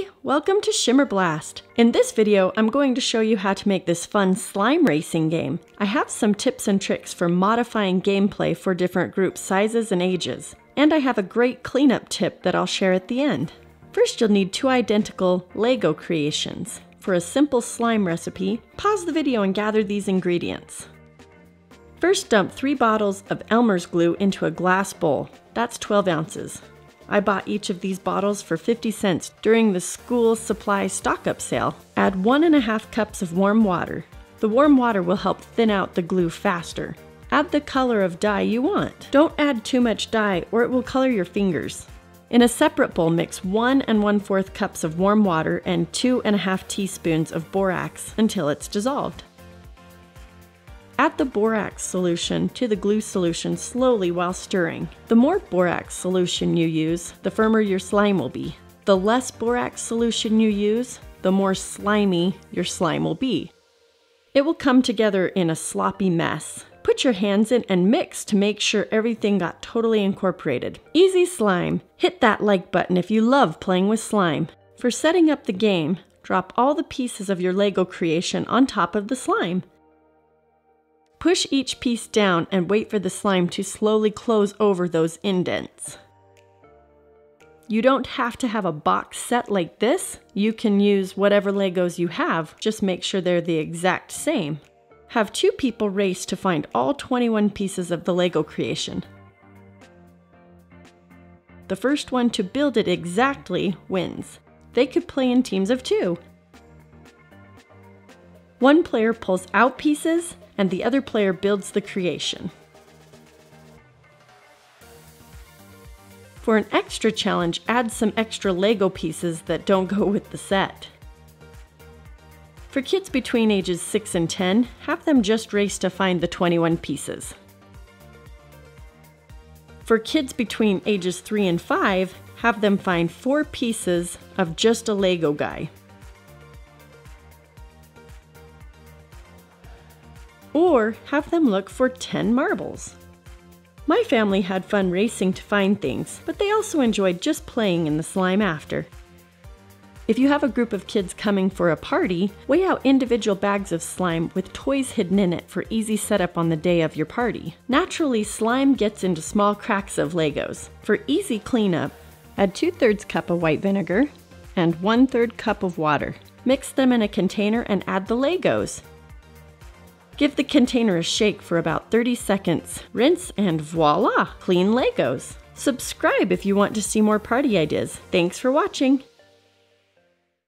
everybody! Welcome to Shimmer Blast. In this video, I'm going to show you how to make this fun slime racing game. I have some tips and tricks for modifying gameplay for different group sizes and ages. And I have a great cleanup tip that I'll share at the end. First, you'll need two identical Lego creations. For a simple slime recipe, pause the video and gather these ingredients. First, dump 3 bottles of Elmer's glue into a glass bowl. That's 12 ounces. I bought each of these bottles for 50 cents during the school supply stock-up sale. Add 1.5 cups of warm water. The warm water will help thin out the glue faster. Add the color of dye you want. Don't add too much dye or it will color your fingers. In a separate bowl, mix 1 1/4 cups of warm water and 2.5 teaspoons of borax until it's dissolved. Add the borax solution to the glue solution slowly while stirring. The more borax solution you use, the firmer your slime will be. The less borax solution you use, the more slimy your slime will be. It will come together in a sloppy mess. Put your hands in and mix to make sure everything got totally incorporated. Easy slime! Hit that like button if you love playing with slime. For setting up the game, drop all the pieces of your Lego creation on top of the slime. Push each piece down and wait for the slime to slowly close over those indents. You don't have to have a box set like this. You can use whatever Legos you have, just make sure they're the exact same. Have 2 people race to find all 21 pieces of the Lego creation. The first one to build it exactly wins. They could play in teams of 2. One player pulls out pieces, and the other player builds the creation. For an extra challenge, add some extra Lego pieces that don't go with the set. For kids between ages 6 and 10, have them just race to find the 21 pieces. For kids between ages 3 and 5, have them find 4 pieces of just a Lego guy. Or have them look for 10 marbles. My family had fun racing to find things, but they also enjoyed just playing in the slime after. If you have a group of kids coming for a party, weigh out individual bags of slime with toys hidden in it for easy setup on the day of your party. Naturally, slime gets into small cracks of Legos. For easy cleanup, add 2/3 cup of white vinegar and 1/3 cup of water. Mix them in a container and add the Legos. Give the container a shake for about 30 seconds, rinse, and voila! Clean Legos! Subscribe if you want to see more party ideas. Thanks for watching!